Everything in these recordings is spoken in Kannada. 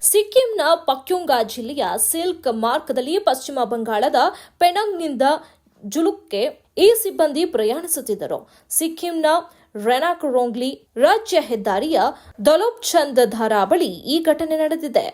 ಸಿಕ್ಕಿಂನ ಪಕ್ಯೋಂಗಾ ಜಿಲ್ಲೆಯ ಸಿಲ್ಕ್ ಮಾರ್ಗದಲ್ಲಿ ಪಶ್ಚಿಮ ಬಂಗಾಳದ ಪೆನಾಂಗ್ನಿಂದ ಜುಲುಕ್ಗೆ ಈ ಸಿಬ್ಬಂದಿ ಪ್ರಯಾಣಿಸುತ್ತಿದ್ದರು. ಸಿಕ್ಕಿಂನ ರೆನಾಕ್ರೋಂಗ್ಲಿ ರಾಜ್ಯ ಹೆದ್ದಾರಿಯ ದೊಲೋಪ್ಚಂದ್ ಧಾರಾ ಬಳಿ ಈ ಘಟನೆ ನಡೆದಿದೆ.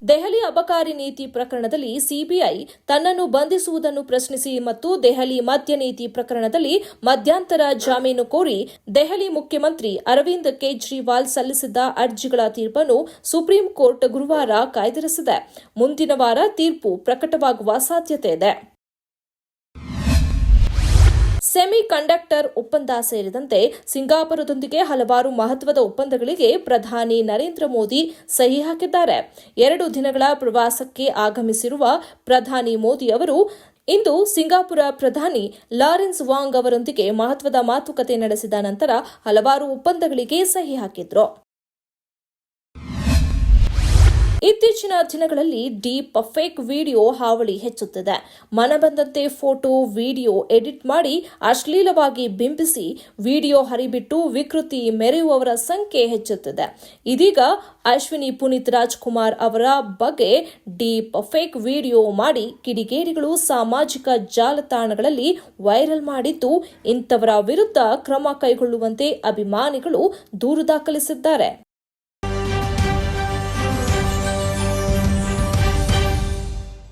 ದೆಹಲಿ ಅಬಕಾರಿ ನೀತಿ ಪ್ರಕರಣದಲ್ಲಿ ಸಿಬಿಐ ತನ್ನನ್ನು ಬಂಧಿಸುವುದನ್ನು ಪ್ರಶ್ನಿಸಿ ಮತ್ತು ದೆಹಲಿ ಮದ್ಯ ನೀತಿ ಪ್ರಕರಣದಲ್ಲಿ ಮಧ್ಯಂತರ ಜಾಮೀನು ಕೋರಿ ದೆಹಲಿ ಮುಖ್ಯಮಂತ್ರಿ ಅರವಿಂದ್ ಕೇಜ್ರಿವಾಲ್ ಸಲ್ಲಿಸಿದ್ದ ಅರ್ಜಿಗಳ ತೀರ್ಪನ್ನು ಸುಪ್ರೀಂ ಕೋರ್ಟ್ ಗುರುವಾರ ಕಾಯ್ದಿರಿಸಿದೆ. ಮುಂದಿನ ವಾರ ತೀರ್ಪು ಪ್ರಕಟವಾಗುವ ಸಾಧ್ಯತೆ ಇದೆ. ಸೆಮಿ ಕಂಡಕ್ಟರ್ ಒಪ್ಪಂದ ಸೇರಿದಂತೆ ಸಿಂಗಾಪುರದೊಂದಿಗೆ ಹಲವಾರು ಮಹತ್ವದ ಒಪ್ಪಂದಗಳಿಗೆ ಪ್ರಧಾನಿ ನರೇಂದ್ರ ಮೋದಿ ಸಹಿ ಹಾಕಿದ್ದಾರೆ. 2 ದಿನಗಳ ಪ್ರವಾಸಕ್ಕೆ ಆಗಮಿಸಿರುವ ಪ್ರಧಾನಿ ಮೋದಿ ಅವರು ಇಂದು ಸಿಂಗಾಪುರ ಪ್ರಧಾನಿ ಲಾರೆನ್ಸ್ ವಾಂಗ್ ಅವರೊಂದಿಗೆ ಮಹತ್ವದ ಮಾತುಕತೆ ನಡೆಸಿದ ನಂತರ ಹಲವಾರು ಒಪ್ಪಂದಗಳಿಗೆ ಸಹಿ ಹಾಕಿದ್ರು. ಇತ್ತೀಚಿನ ದಿನಗಳಲ್ಲಿ ಡೀಪ್ ಫೇಕ್ ವಿಡಿಯೋ ಹಾವಳಿ ಹೆಚ್ಚುತ್ತಿದೆ. ಮನಬಂದಂತೆ ಫೋಟೋ, ವಿಡಿಯೋ ಎಡಿಟ್ ಮಾಡಿ ಅಶ್ಲೀಲವಾಗಿ ಬಿಂಬಿಸಿ ವಿಡಿಯೋ ಹರಿಬಿಟ್ಟು ವಿಕೃತಿ ಮೆರೆಯುವವರ ಸಂಖ್ಯೆ ಹೆಚ್ಚುತ್ತಿದೆ. ಇದೀಗ ಅಶ್ವಿನಿ ಪುನೀತ್ ರಾಜ್ಕುಮಾರ್ ಅವರ ಬಗ್ಗೆ ಡೀಪ್ ಫೇಕ್ ವಿಡಿಯೋ ಮಾಡಿ ಕಿಡಿಗೇಡಿಗಳು ಸಾಮಾಜಿಕ ಜಾಲತಾಣಗಳಲ್ಲಿ ವೈರಲ್ ಮಾಡಿದ್ದು, ಇಂಥವರ ವಿರುದ್ಧ ಕ್ರಮ ಕೈಗೊಳ್ಳುವಂತೆ ಅಭಿಮಾನಿಗಳು ದೂರು ದಾಖಲಿಸಿದ್ದಾರೆ.